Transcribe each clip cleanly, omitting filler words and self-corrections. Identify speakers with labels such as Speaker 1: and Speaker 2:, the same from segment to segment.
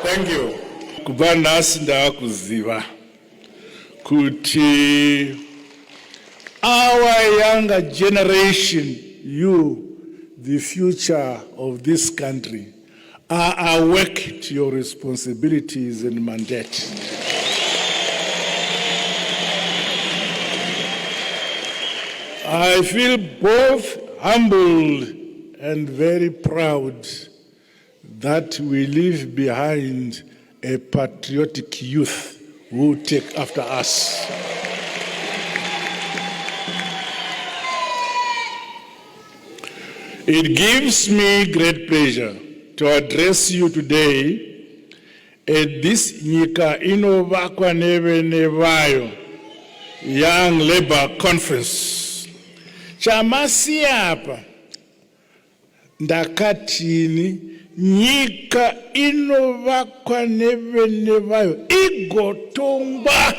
Speaker 1: Thank you. Kubva nhasi ndavakuziva kuti our younger generation, you, the future of this country, are awake to your responsibilities and mandate. I feel both humbled and very proud that we leave behind a patriotic youth who take after us. It gives me great pleasure to address you today at this Nyika Inovakwa Neve Nevayo Young Labour Conference. Chamasi hapa ndakatini nyika inovakwa neve nevayo igotongwa.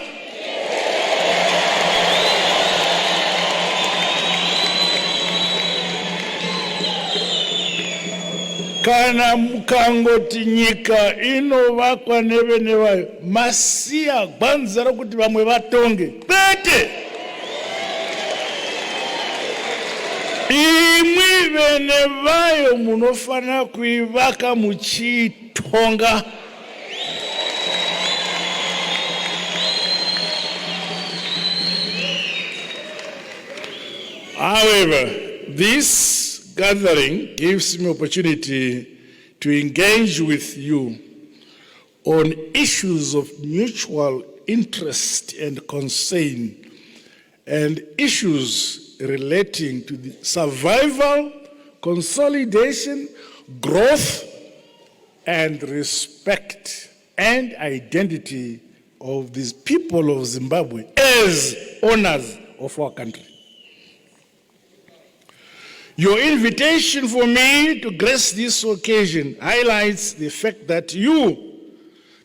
Speaker 1: Kana mukangoti nyika inovakwa neve nevayo masiya gwanza kuti vamwe vatonge pete. Imwi vene vayo munofana kuivaka muchitonga. However, this gathering gives me opportunity to engage with you on issues of mutual interest and concern and issues relating to the survival, consolidation, growth, and respect and identity of these people of Zimbabwe as owners of our country. Your invitation for me to grace this occasion highlights the fact that you,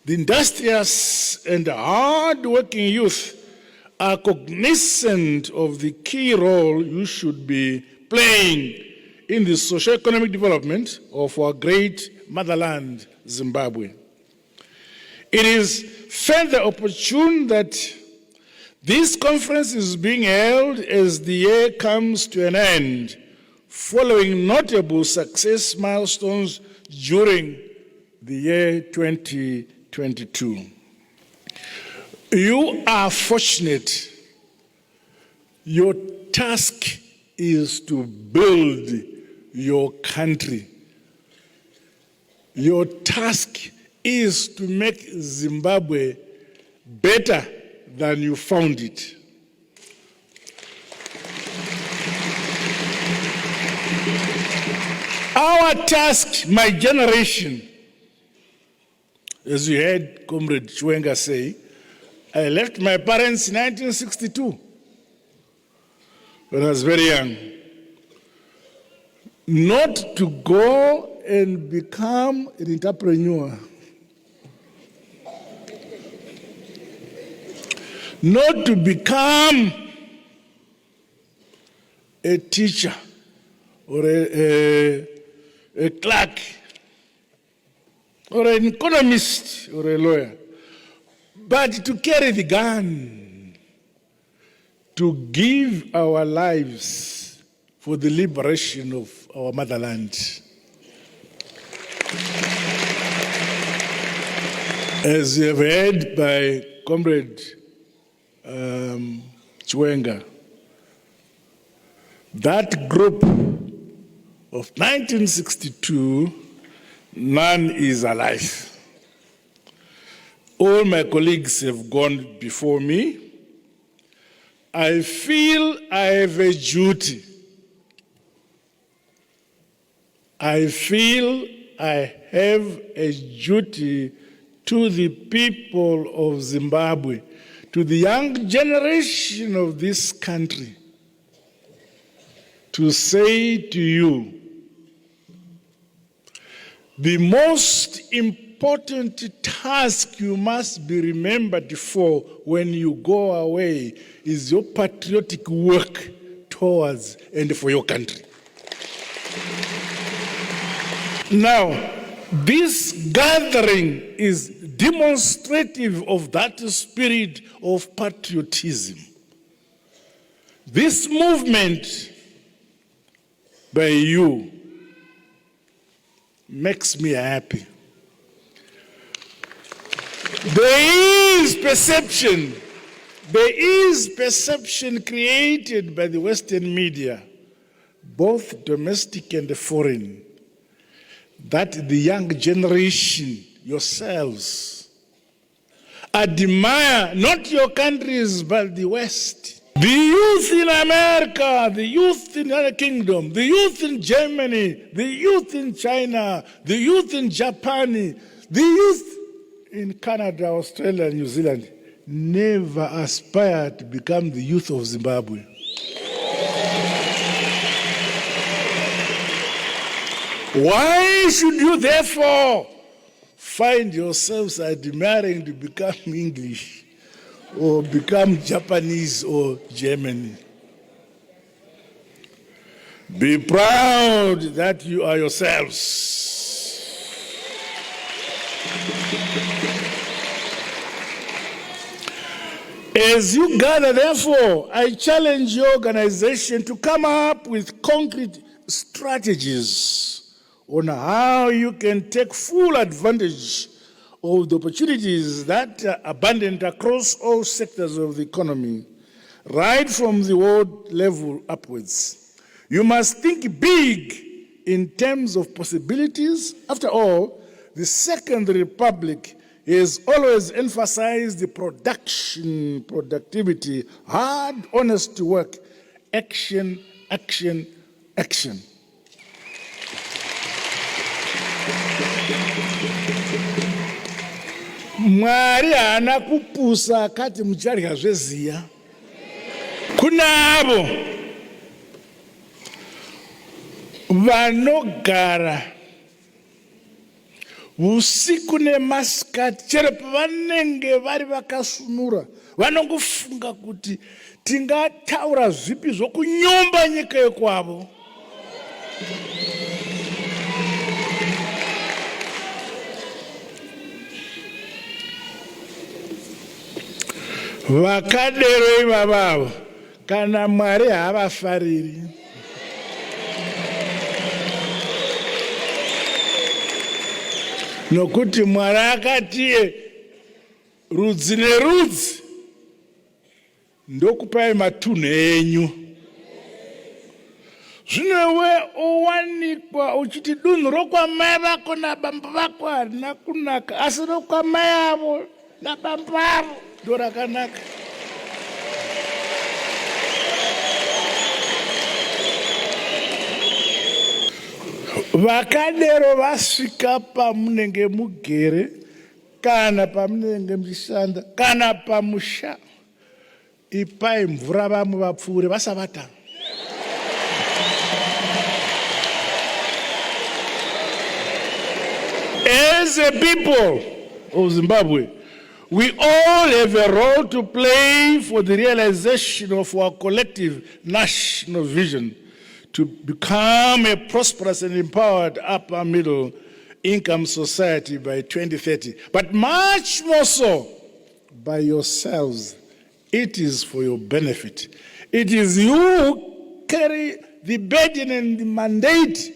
Speaker 1: the industrious and hard-working youth, are cognizant of the key role you should be playing in the socio-economic development of our great motherland, Zimbabwe. It is further opportune that this conference is being held as the year comes to an end, following notable success milestones during the year 2022. You are fortunate. Your task is to build your country. Your task is to make Zimbabwe better than you found it. Our task, my generation, as you heard Comrade Chwenga say, I left my parents in 1962 when I was very young. Not to go and become an entrepreneur. Not to become a teacher or a clerk or an economist or a lawyer, but to carry the gun, to give our lives for the liberation of our motherland. As you have heard by Comrade Chwenga, that group of 1962, none is alive. All my colleagues have gone before me. I feel I have a duty. I feel I have a duty to the people of Zimbabwe, to the young generation of this country, to say to you, the most important task you must be remembered for when you go away is your patriotic work towards and for your country. Now, this gathering is demonstrative of that spirit of patriotism. This movement by you makes me happy. There is perception created by the Western media, both domestic and foreign, that the young generation, yourselves, admire not your countries but the West. The youth in America, the youth in the United Kingdom, the youth in Germany, the youth in China, the youth in Japan, the youth in Canada, Australia, and New Zealand never aspire to become the youth of Zimbabwe. Why should you therefore find yourselves admiring to become English or become Japanese or German? Be proud that you are yourselves. As you gather, therefore, I challenge your organization to come up with concrete strategies on how you can take full advantage of the opportunities that are abundant across all sectors of the economy, right from the world level upwards. You must think big in terms of possibilities. After all, the Second Republic has always emphasized the productivity, hard, honest work, action, action, action. Mwari hana kupusa kati mucharya zveziya. Kuna avo vanogara usiku nemasikati chero pavanenge vari vakasunura vanongofunga kuti tingataura zvipi zvokunyomba nyika yekwavo. Vakadero ivavavo kana Mwari havafariri. Nokuti Mwari akati rudzi nerudzi ndokupai matunhu enyu. Zvinowe owanikwa uchiti dunhu rokwamai vako nababa vako harina kunaka, asi rokwamai avo nababa avo ndo rakanaka. Vakadero vasvika pamunenge mugere kana pamunenge muchishanda kana pamusha, ipai mvura vamwe vapfuure vasavata. As a people of Zimbabwe, we all have a role to play for the realization of our collective national vision to become a prosperous and empowered upper middle income society by 2030. But much more so by yourselves. It is for your benefit. It is you who carry the burden and the mandate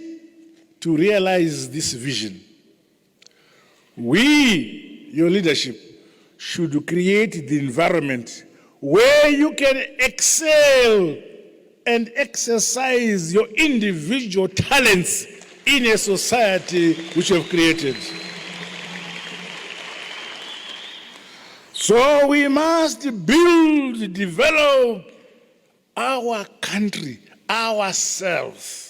Speaker 1: to realize this vision. We, your leadership, should create the environment where you can excel and exercise your individual talents in a society which you have created. So we must build, develop our country, ourselves.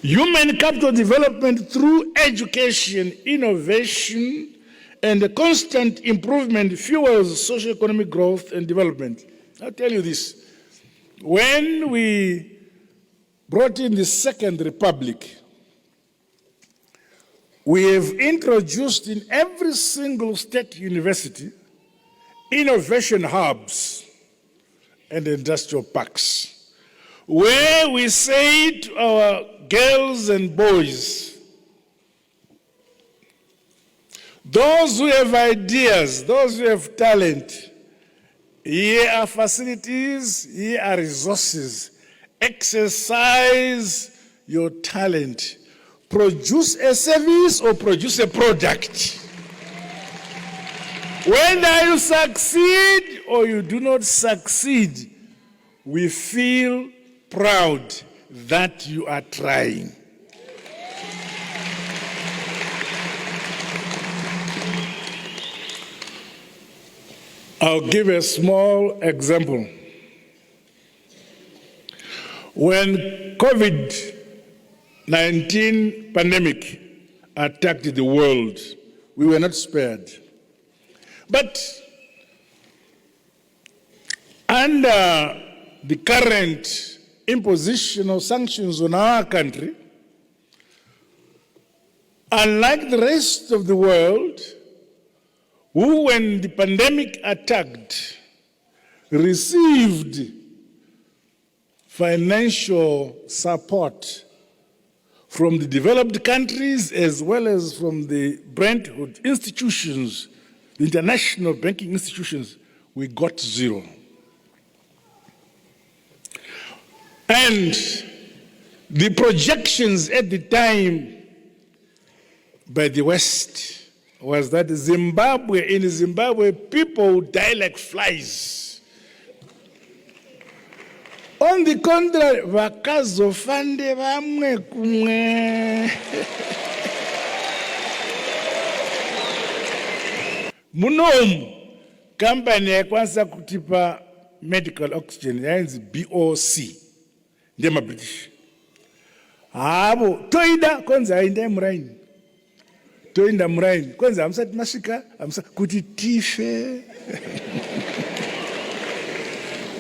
Speaker 1: Human capital development through education, innovation, and the constant improvement fuels socio-economic growth and development. I'll tell you this. When we brought in the Second Republic, we have introduced in every single state university innovation hubs and industrial parks. where we say to our girls and boys, those who have ideas, those who have talent, here are facilities, here are resources. Exercise your talent. Produce a service or produce a product. Whether you succeed or you do not succeed, we feel proud that you are trying. I'll give a small example. When COVID-19 pandemic attacked the world, we were not spared. But under the current imposition of sanctions on our country, unlike the rest of the world, who, when the pandemic attacked, received financial support from the developed countries as well as from the Brentwood institutions, the international banking institutions, we got zero. And the projections at the time by the West was that in Zimbabwe, people die like flies. On the contrary, vakazofande vamwe kumwe. Munomu, company yakwanisa kutipa medical oxygen, yainzi BOC, ndiye maBritish. Havo, toida kwanza ainde muraini. Toinda muraini, kwanza hamsati masika, kuti tife.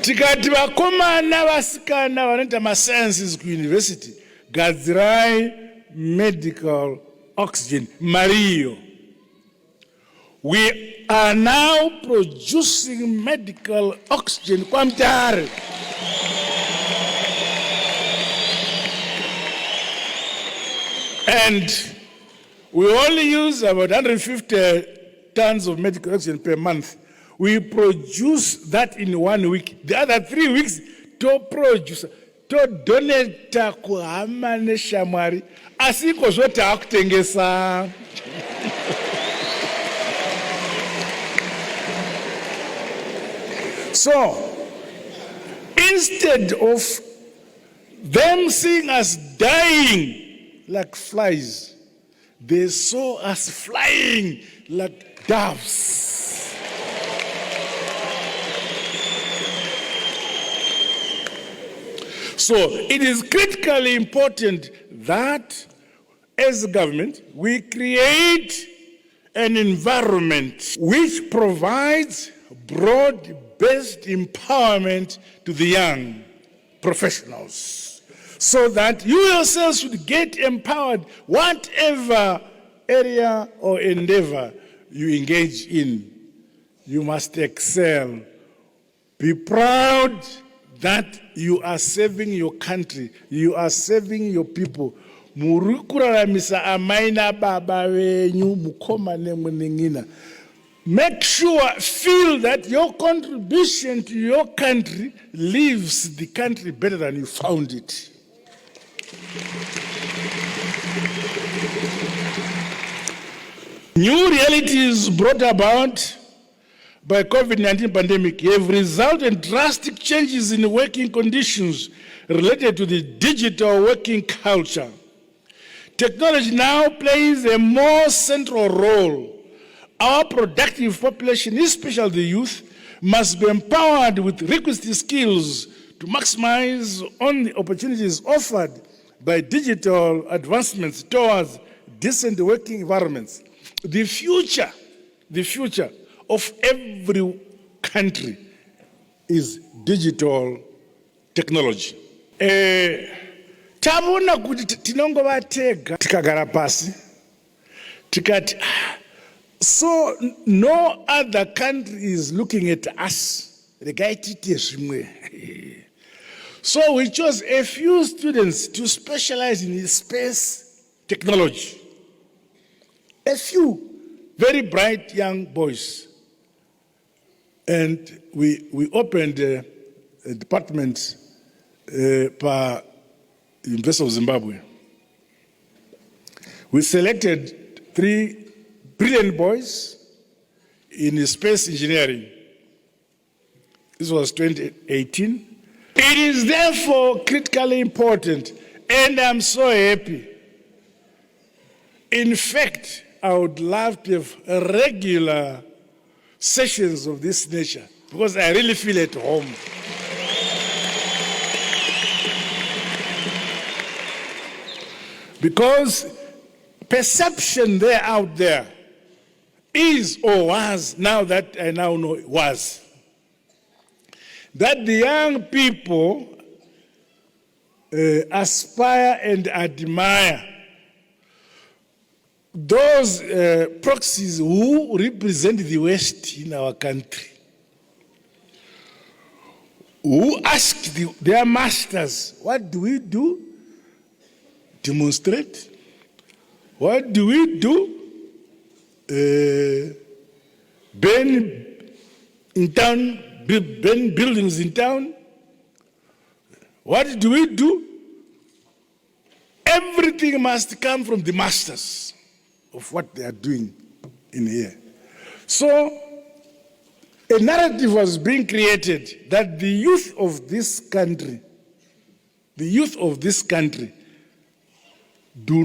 Speaker 1: Tikati vakomana vasikana vanoita masciences kuuniversity, gadzirai medical oxygen, Mario. We are now producing medical oxygen kwa mtare. And we only use about 150 tons of medical oxygen per month. We produce that in 1 week. The other 3 weeks, to produce, to donate ku hama neshamwari, asiko zote akutengesa. So, instead of them seeing us dying like flies, they saw us flying like doves. So it is critically important that as a government, we create an environment which provides broad-based empowerment to the young professionals, so that you yourselves should get empowered whatever area or endeavor you engage in. You must excel. Be proud that you are serving your country, you are serving your people. Murukuraramisa amaina baba wenyu mukoma nemuningina. Make sure, feel that your contribution to your country leaves the country better than you found it. New realities brought about by COVID-19 pandemic have resulted in drastic changes in working conditions related to the digital working culture. Technology now plays a more central role. Our productive population, especially the youth, must be empowered with requisite skills to maximize on the opportunities offered by digital advancements towards decent working environments. The future of every country is digital technology. Tabona kuti tinongovatega tikagara pasi tikati so no other country is looking at us. So we chose a few students to specialize in space technology. A few very bright young boys. And we opened a department per University of Zimbabwe. We selected 3 brilliant boys in space engineering. This was 2018. It is therefore critically important, and I'm so happy. In fact, I would love to have regular sessions of this nature because I really feel at home. Because perception there out there is or was, now that I now know it was, that the young people aspire and admire those proxies who represent the West in our country, who ask their masters, what do we do? Demonstrate. What do we do? Burn in town, burn buildings in town. What do we do? Everything must come from the masters of what they are doing in here. So a narrative was being created that the youth of this country do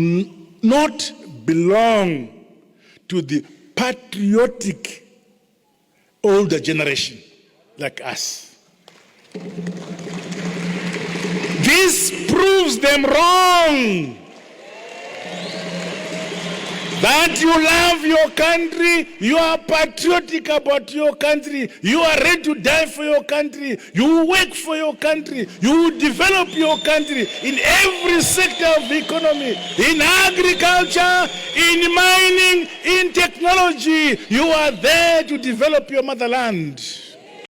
Speaker 1: not belong to the patriotic older generation like us. This proves them wrong. That you love your country, you are patriotic about your country, you are ready to die for your country, you work for your country, you develop your country in every sector of the economy, in agriculture, in mining, in technology. You are there to develop your motherland.